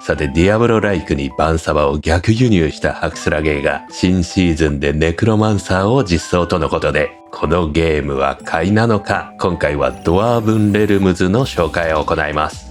さて、ディアブロライクにバンサバを逆輸入したハクスラゲーが新シーズンでネクロマンサーを実装とのことで、このゲームは買いなのか、今回はドワーブンレルムズの紹介を行います。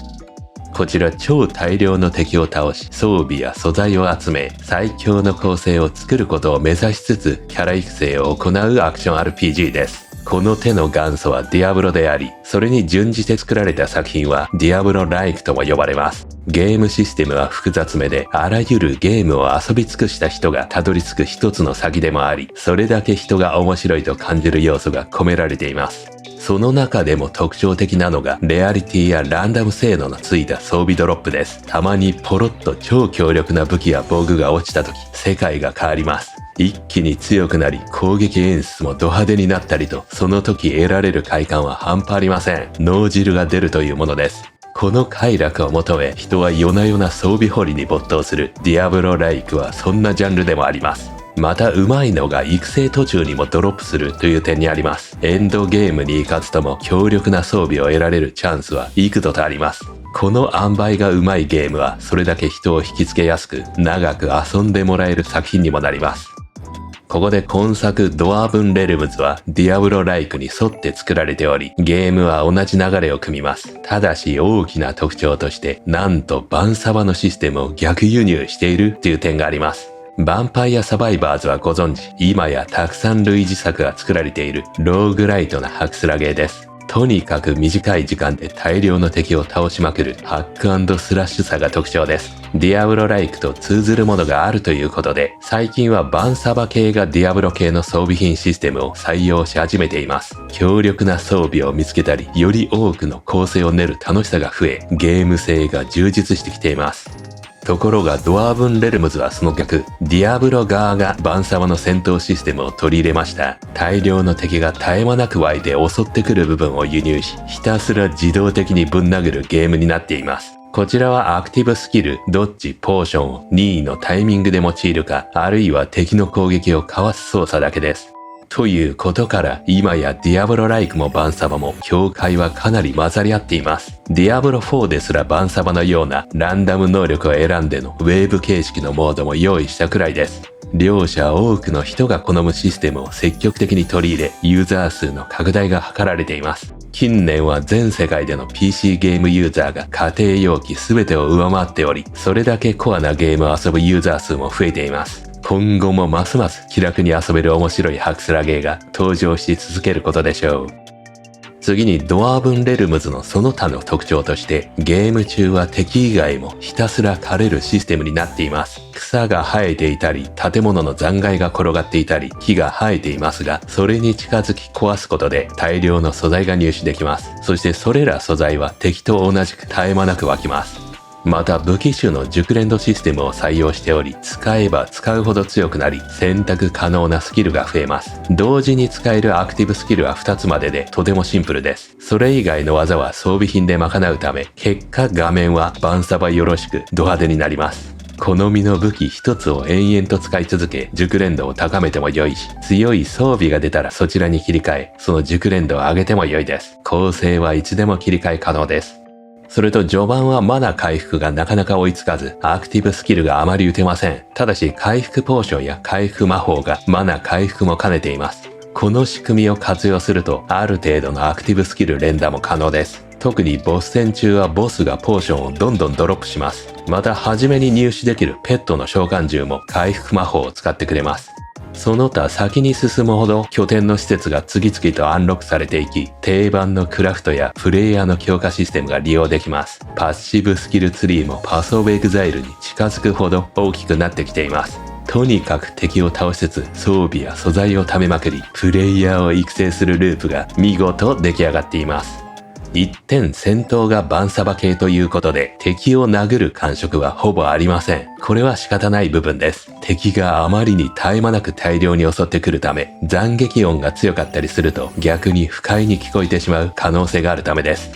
こちら超大量の敵を倒し、装備や素材を集め、最強の構成を作ることを目指しつつ、キャラ育成を行うアクション RPG です。この手の元祖はディアブロであり、それに準じて作られた作品はディアブロライクとも呼ばれます。ゲームシステムは複雑めで、あらゆるゲームを遊び尽くした人がたどり着く一つの先でもあり、それだけ人が面白いと感じる要素が込められています。その中でも特徴的なのが、レアリティやランダム性能のついた装備ドロップです。たまにポロッと超強力な武器や防具が落ちた時、世界が変わります。一気に強くなり、攻撃演出もド派手になったりと、その時得られる快感は半端ありません。脳汁が出るというものです。この快楽を求め、人は夜な夜な装備掘りに没頭するディアブロライクはそんなジャンルでもあります。また上手いのが育成途中にもドロップするという点にあります。エンドゲームに行かずとも強力な装備を得られるチャンスは幾度とあります。この塩梅が上手いゲームはそれだけ人を引きつけやすく、長く遊んでもらえる作品にもなります。ここで今作ドワーブンレルムズはディアブロライクに沿って作られており、ゲームは同じ流れを組みます。ただし大きな特徴として、なんとバンサバのシステムを逆輸入しているという点があります。ヴァンパイアサバイバーズはご存知、今やたくさん類似作が作られているローグライトなハクスラゲーです。とにかく短い時間で大量の敵を倒しまくるハック&スラッシュさが特徴です。ディアブロライクと通ずるものがあるということで、最近はバンサバ系がディアブロ系の装備品システムを採用し始めています。強力な装備を見つけたり、より多くの構成を練る楽しさが増え、ゲーム性が充実してきています。ところがドワーブンレルムズはその逆、ディアブロ側がバンサバの戦闘システムを取り入れました。大量の敵が絶え間なく湧いて襲ってくる部分を輸入し、ひたすら自動的にぶん殴るゲームになっています。こちらはアクティブスキル、ドッジ、ポーションを任意のタイミングで用いるか、あるいは敵の攻撃をかわす操作だけです。ということから、今やディアブロライクもバンサバも境界はかなり混ざり合っています。ディアブロ4ですらバンサバのようなランダム能力を選んでのウェーブ形式のモードも用意したくらいです。両者多くの人が好むシステムを積極的に取り入れ、ユーザー数の拡大が図られています。近年は全世界での PC ゲームユーザーが家庭用機全てを上回っており、それだけコアなゲームを遊ぶユーザー数も増えています。今後もますます気楽に遊べる面白いハクスラゲーが登場し続けることでしょう。次にドワーブンレルムズのその他の特徴として、ゲーム中は敵以外もひたすら狩れるシステムになっています。草が生えていたり、建物の残骸が転がっていたり、木が生えていますが、それに近づき壊すことで大量の素材が入手できます。そしてそれら素材は敵と同じく絶え間なく湧きます。また武器種の熟練度システムを採用しており、使えば使うほど強くなり、選択可能なスキルが増えます。同時に使えるアクティブスキルは2つまででとてもシンプルです。それ以外の技は装備品で賄うため、結果画面はバンサバよろしくド派手になります。好みの武器一つを延々と使い続け、熟練度を高めても良いし、強い装備が出たらそちらに切り替え、その熟練度を上げても良いです。構成はいつでも切り替え可能です。それと序盤はマナ回復がなかなか追いつかず、アクティブスキルがあまり打てません。ただし回復ポーションや回復魔法がマナ回復も兼ねています。この仕組みを活用すると、ある程度のアクティブスキル連打も可能です。特にボス戦中はボスがポーションをどんどんドロップします。また初めに入手できるペットの召喚獣も回復魔法を使ってくれます。その他先に進むほど拠点の施設が次々とアンロックされていき、定番のクラフトやプレイヤーの強化システムが利用できます。パッシブスキルツリーもパスオブエグザイルに近づくほど大きくなってきています。とにかく敵を倒しつつ装備や素材を貯めまくり、プレイヤーを育成するループが見事出来上がっています。一点戦闘がバンサバ系ということで、敵を殴る感触はほぼありません。これは仕方ない部分です。敵があまりに絶え間なく大量に襲ってくるため、斬撃音が強かったりすると逆に不快に聞こえてしまう可能性があるためです。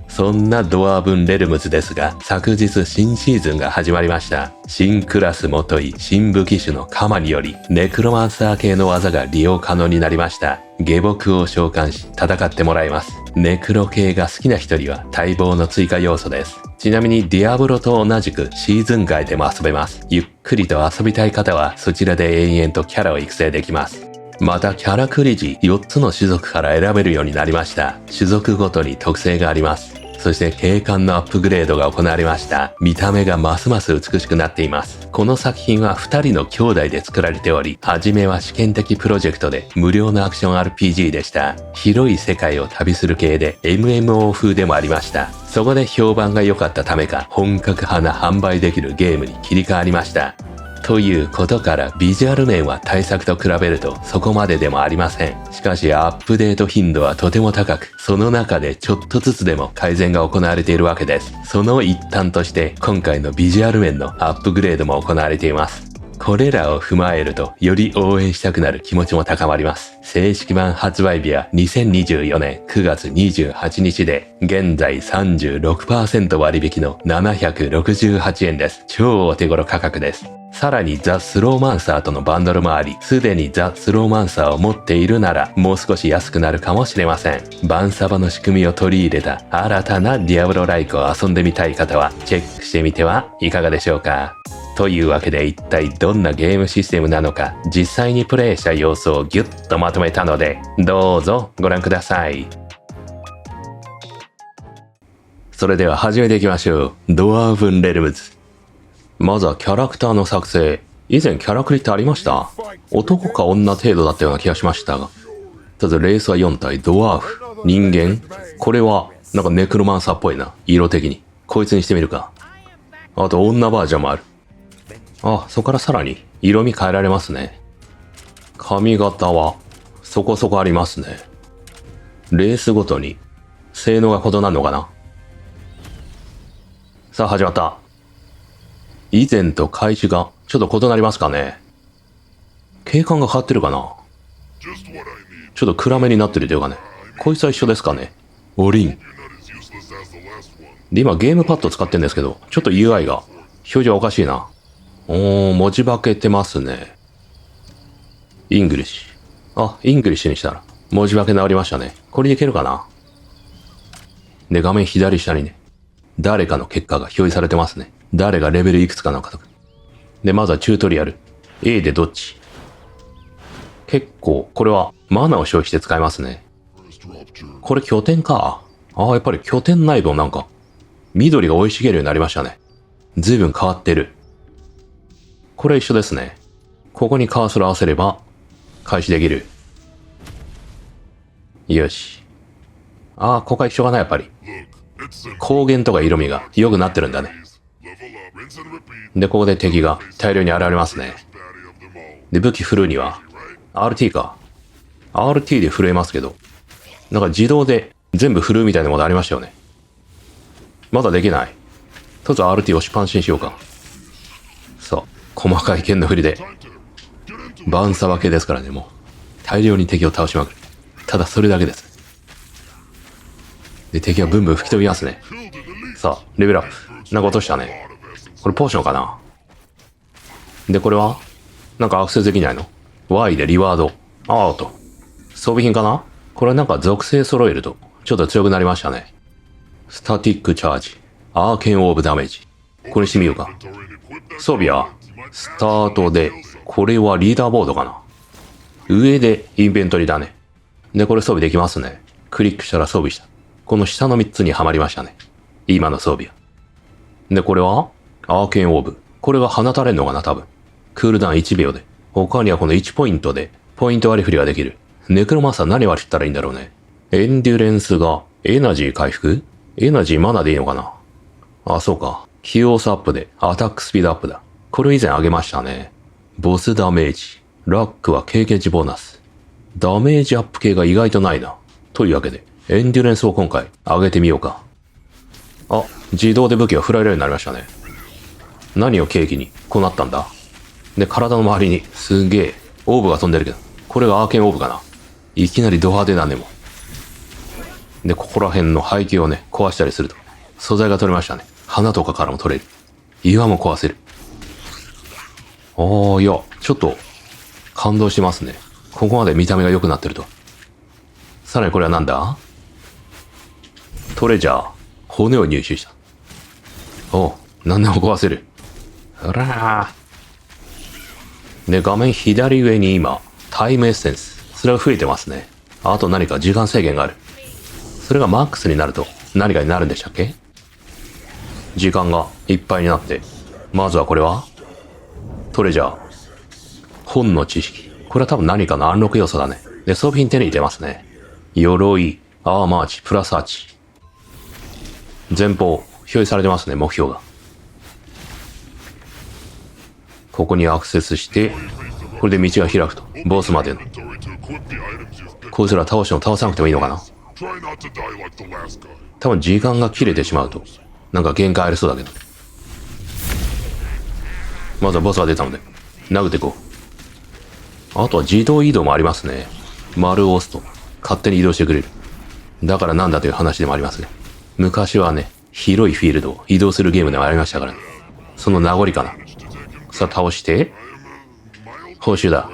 そんなドワーブンレルムズですが、昨日新シーズンが始まりました。新クラスもとい新武器種のカマにより、ネクロマンサー系の技が利用可能になりました。下僕を召喚し戦ってもらいます。ネクロ系が好きな人には待望の追加要素です。ちなみにディアブロと同じくシーズン外でも遊べます。ゆっくりと遊びたい方はそちらで延々とキャラを育成できます。またキャラクリ時4つの種族から選べるようになりました。種族ごとに特性があります。そして景観のアップグレードが行われました。見た目がますます美しくなっています。この作品は2人の兄弟で作られており、初めは試験的プロジェクトで無料のアクション RPG でした。広い世界を旅する系で MMO 風でもありました。そこで評判が良かったためか、本格派な販売できるゲームに切り替わりました。ということからビジュアル面は対策と比べるとそこまででもありません。しかしアップデート頻度はとても高く、その中でちょっとずつでも改善が行われているわけです。その一端として今回のビジュアル面のアップグレードも行われています。これらを踏まえるとより応援したくなる気持ちも高まります。正式版発売日は2024年9月28日で、現在 36% 割引の768円です。超お手頃価格です。さらにザ・スローマンサーとのバンドルもあり、すでにザ・スローマンサーを持っているならもう少し安くなるかもしれません。バンサバの仕組みを取り入れた新たなディアブロライクを遊んでみたい方はチェックしてみてはいかがでしょうか。というわけで一体どんなゲームシステムなのか、実際にプレイした様子をギュッとまとめたので、どうぞご覧ください。それでは始めていきましょう。ドワーフンレルムズ。まずはキャラクターの作成。以前キャラクリってありました？男か女程度だったような気がしましたが。とりあえずレースは4体、ドワーフ、人間。これはなんかネクロマンサーっぽいな、色的に。こいつにしてみるか。あと女バージョンもある。あ、そこからさらに色味変えられますね。髪型はそこそこありますね。レースごとに性能が異なるのかな。さあ始まった。以前と開始がちょっと異なりますかね。景観が変わってるかな。ちょっと暗めになってるというかね。こいつは一緒ですかね。オリン。で、今ゲームパッド使ってるんですけど、ちょっと UI が表示はおかしいな。文字化けてますね。イングリッシュ。あ、イングリッシュにしたら文字化け直りましたね。これでいけるかな。で、画面左下にね、誰かの結果が表示されてますね。誰がレベルいくつかなのかとか。で、まずはチュートリアル。A でどっち？結構、これはマナーを消費して使えますね。これ拠点か。やっぱり拠点内部もなんか、緑が生い茂るようになりましたね。随分変わってる。これ一緒ですね。ここにカーソル合わせれば、開始できる。よし。ここは一緒かな、やっぱり。光源とか色味が良くなってるんだね。で、ここで敵が大量に現れますね。で、武器振るには、RT か。RT で振れますけど、なんか自動で全部振るみたいなものありましたよね。まだできない。とりあえず RT 押しっぱなしにしようか。さあ、細かい剣の振りで、バンサバ系ですからね、もう。大量に敵を倒しまくる。ただそれだけです。で、敵はブンブン吹き飛びますね。さあ、レベルアップ。なんか落としたね。これポーションかな。で、これはなんかアクセスできないの？ Y でリワード。と。装備品かな。これなんか属性揃えると、ちょっと強くなりましたね。スタティックチャージ。アーケンオーブダメージ。これしてみようか。装備は、スタートで、これはリーダーボードかな。上でインベントリだね。で、これ装備できますね。クリックしたら装備した。この下の3つにはまりましたね。今の装備は。で、これはアーケンオーブ。これが放たれるのかな、多分。クールダウン1秒で。他にはこの1ポイントで、ポイント割り振りができる。ネクロマンサー何割り振ったらいいんだろうね。エンデュレンスが、エナジー回復？エナジーマナでいいのかな。そうか。キーオースアップで、アタックスピードアップだ。これ以前上げましたね。ボスダメージ。ラックは経験値ボーナス。ダメージアップ系が意外とないな。というわけで、エンデュレンスを今回上げてみようか。自動で武器が振られるようになりましたね。何を契機にこうなったんだ。で、体の周りにすげえオーブが飛んでるけど、これがアーケンオーブかな。いきなりド派手だねもう。で、ここら辺の背景をね、壊したりすると、素材が取れましたね。花とかからも取れる。岩も壊せる。いや、ちょっと感動してますね。ここまで見た目が良くなってると。さらにこれはなんだ？トレジャー、骨を入手した。おう、何でも壊せる。ほらー。で、画面左上に今、タイムエッセンス。それが増えてますね。あと何か時間制限がある。それがマックスになると何かになるんでしたっけ？時間がいっぱいになって。まずはこれはトレジャー。本の知識。これは多分何かのアンロック要素だね。で、装備品手に入れますね。鎧、アーマー値、プラス8。前方、表示されてますね、目標が。ここにアクセスして、これで道が開くと。ボスまでの。こいつら倒しても倒さなくてもいいのかな？多分時間が切れてしまうと、なんか限界ありそうだけど。まずはボスが出たので、殴っていこう。あとは自動移動もありますね。丸を押すと、勝手に移動してくれる。だからなんだという話でもありますね。昔はね、広いフィールドを移動するゲームでもありましたからね。その名残かな。さあ倒して、報酬だ。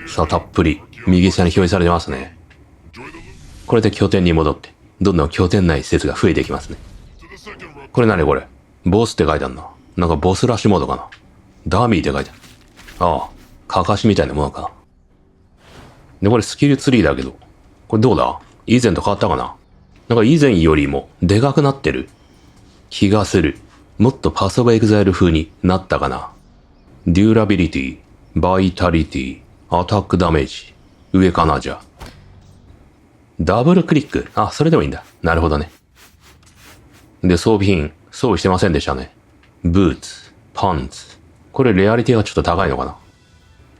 さあたっぷり、右下に表示されてますね。これで拠点に戻って、どんどん拠点内施設が増えていきますね。これ何これ？ボスって書いてあるな。なんかボスラッシュモードかな。ダミーって書いてある。ああ、カカシみたいなものか。で、これスキルツリーだけど、これどうだ？以前と変わったかな？なんか以前よりもでかくなってる気がする。もっとパスオブエグザイル風になったかな。デューラビリティ、バイタリティ、アタックダメージ。上かな、じゃあ。ダブルクリック。あ、それでもいいんだ。なるほどね。で、装備品、装備してませんでしたね。ブーツ、パンツ。これレアリティがちょっと高いのかな。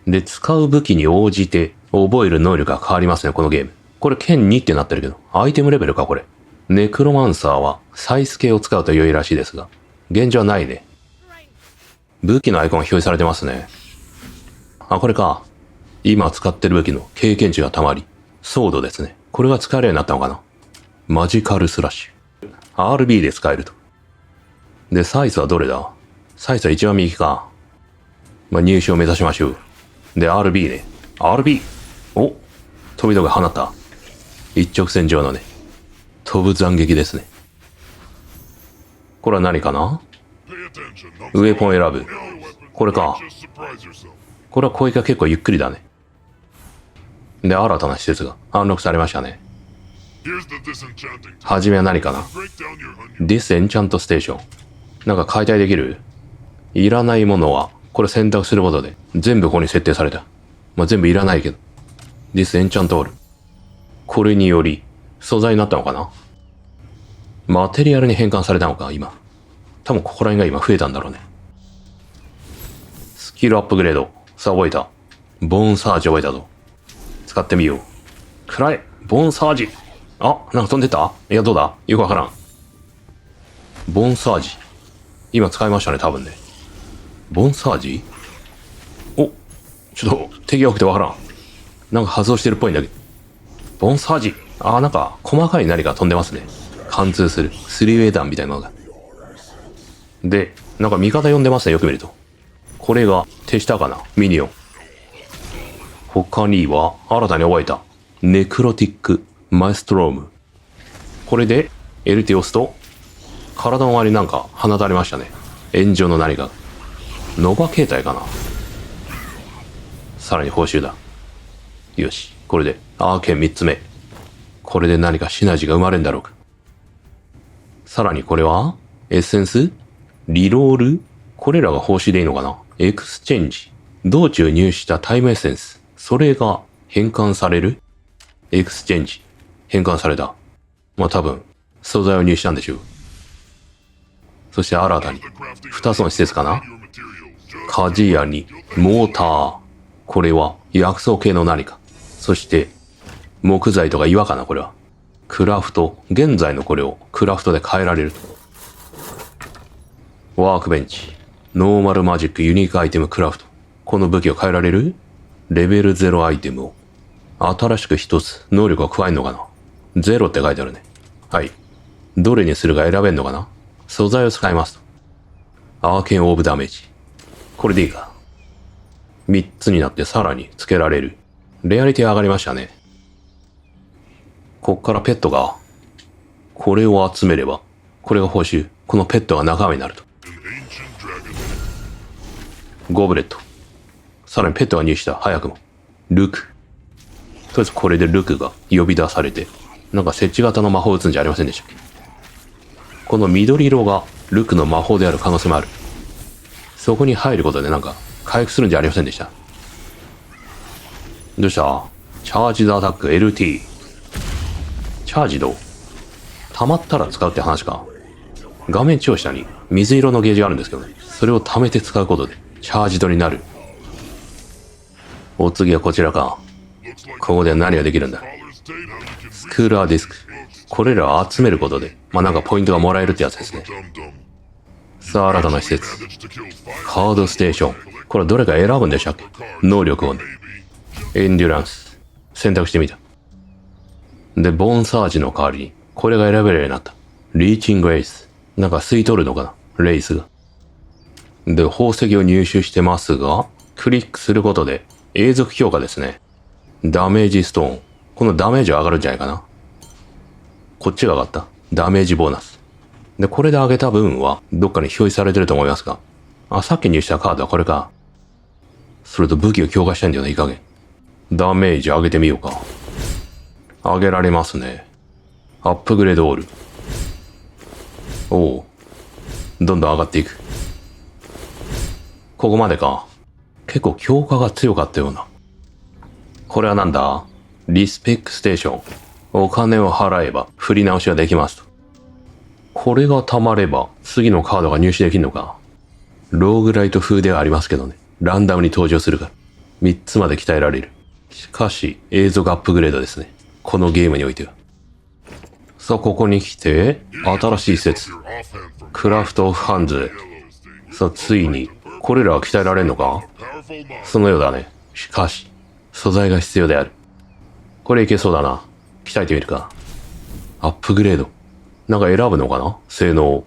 で、使う武器に応じて覚える能力が変わりますね、このゲーム。これ剣2ってなってるけど、アイテムレベルか、これ。ネクロマンサーはサイス系を使うと良いらしいですが、現状はないね。武器のアイコンが表示されてますね。あ、これか。今使ってる武器の経験値が溜まり、ソードですね。これが使えるようになったのかな。マジカルスラッシュ。RB で使えると。で、サイズはどれだ？サイズは一番右か。まあ、入手を目指しましょう。で、RB ね。RB! お！飛び道具放った。一直線上のね、飛ぶ斬撃ですね。これは何かな？ウェポン選ぶ。これか。これは攻撃が結構ゆっくりだね。で、新たな施設がアンロックされましたね。はじめは何かな？ This Enchant Station。なんか解体できる？いらないものは、これ選択することで、全部ここに設定された。まあ、全部いらないけど。This Enchant All。これにより、素材になったのかな？マテリアルに変換されたのか、今。多分ここら辺が今増えたんだろうね。スキルアップグレード。さあ覚えた。ボーンサージ覚えたぞ。使ってみよう。くらえ！ボーンサージ！あ、なんか飛んでった？いや、どうだ？よくわからん。ボーンサージ。今使いましたね、多分ね。ボーンサージ？お！ちょっと、敵が多くてわからん。なんか発動してるっぽいんだけど。ボーンサージ！あー、なんか、細かい何か飛んでますね。貫通する。スリーウェイ弾みたいなのが。で、なんか味方呼んでますね、よく見ると。これが手下かな、ミニオン。他には、新たに覚えた。ネクロティック・マエストローム。これで、LT を押すと、体の周りになんか放たれましたね。炎上の何か。ノバ形態かな。さらに報酬だ。よし、これで、アーケン3つ目。これで何かシナジーが生まれるんだろうか。さらにこれは、エッセンス？リロール？これらが報酬でいいのかな？エクスチェンジ。道中入手したタイムエッセンス。それが変換される？エクスチェンジ。変換された。まあ、多分、素材を入手したんでしょう。そして新たに、2つの施設かな？鍛冶屋に、モーター。これは薬草系の何か。そして、木材とか岩かな、これは。クラフト。現在のこれをクラフトで変えられると。ワークベンチ。ノーマルマジックユニークアイテムクラフト。この武器を変えられる？レベル0アイテムを。新しく一つ能力を加えるのかな？ 0 って書いてあるね。はい。どれにするか選べんのかな？素材を使いますと。アーケンオーブダメージ。これでいいか。3つになってさらに付けられる。レアリティ上がりましたね。こっからペットが、これを集めれば、これが報酬。このペットが仲間になると。ゴブレット。さらにペットが入手した。早くも。ルク。とりあえずこれでルクが呼び出されて、なんか設置型の魔法を打つんじゃありませんでしたっけ。この緑色がルクの魔法である可能性もある。そこに入ることでなんか回復するんじゃありませんでした。どうした？チャージドアタック LT。チャージド溜まったら使うって話か。画面超下に水色のゲージがあるんですけどね。それを溜めて使うことでチャージドになる。お次はこちらか。ここで何ができるんだ。スクーラーディスク。これらを集めることで、なんかポイントがもらえるってやつですね。さあ、新たな施設。カードステーション。これどれか選ぶんでしたっけ？能力をね。エンデュランス。選択してみた。で、ボーンサージの代わりに、これが選べるようになった。リーチングエース。なんか吸い取るのかな？レイスが。で、宝石を入手してますが、クリックすることで、永続強化ですね。ダメージストーン。このダメージは上がるんじゃないかな。こっちが上がった。ダメージボーナス。で、これで上げた分は、どっかに表示されてると思いますが。さっき入手したカードはこれか。それと武器を強化したいんだよね、いい加減。ダメージ上げてみようか。上げられますね。アップグレードオール。おう。どんどん上がっていく。ここまでか。結構強化が強かったような。これはなんだ？リスペックステーション。お金を払えば振り直しができますと。これが貯まれば次のカードが入手できるのか。ローグライト風ではありますけどね。ランダムに登場するから。3つまで鍛えられる。しかし、永続アップグレードですね。このゲームにおいては。さあ、ここに来て、新しい施設。クラフトオフハンズ。さあ、ついに、これらは鍛えられるのか？そのようだね。しかし、素材が必要である。これいけそうだな。鍛えてみるか。アップグレード。なんか選ぶのかな？性能を。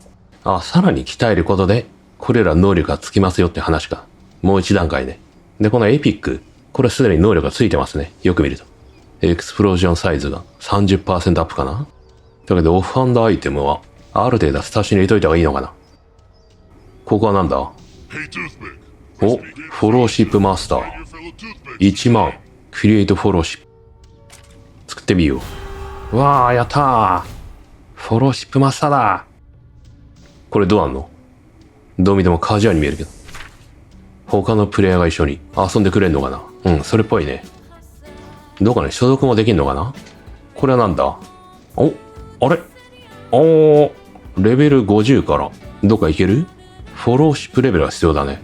さらに鍛えることで、これら能力がつきますよって話か。もう一段階ね。で、このエピック。これすでに能力がついてますね。よく見ると。エクスプロージョンサイズが 30% アップかな？だけどオフハンドアイテムは、ある程度スタッシュに入れといた方がいいのかな？ここはなんだ？お、フォローシップマスター。1万。クリエイトフォローシップ。作ってみよう。わー、やったー。フォローシップマスターだ。これどうなんの？どう見てもカジュアルに見えるけど。他のプレイヤーが一緒に遊んでくれんのかな？それっぽいね。どうかね、所属もできんのかな？これはなんだ？あれ？レベル50からどっか行ける？フォローシップレベルが必要だね。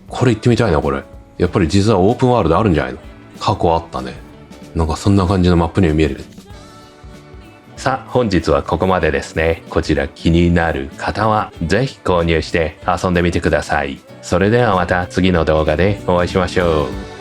これ行ってみたいな、これ。やっぱり実はオープンワールドあるんじゃないの？過去あったね。なんかそんな感じのマップには見えるけど。さあ、本日はここまでですね。こちら気になる方はぜひ購入して遊んでみてください。それではまた次の動画でお会いしましょう。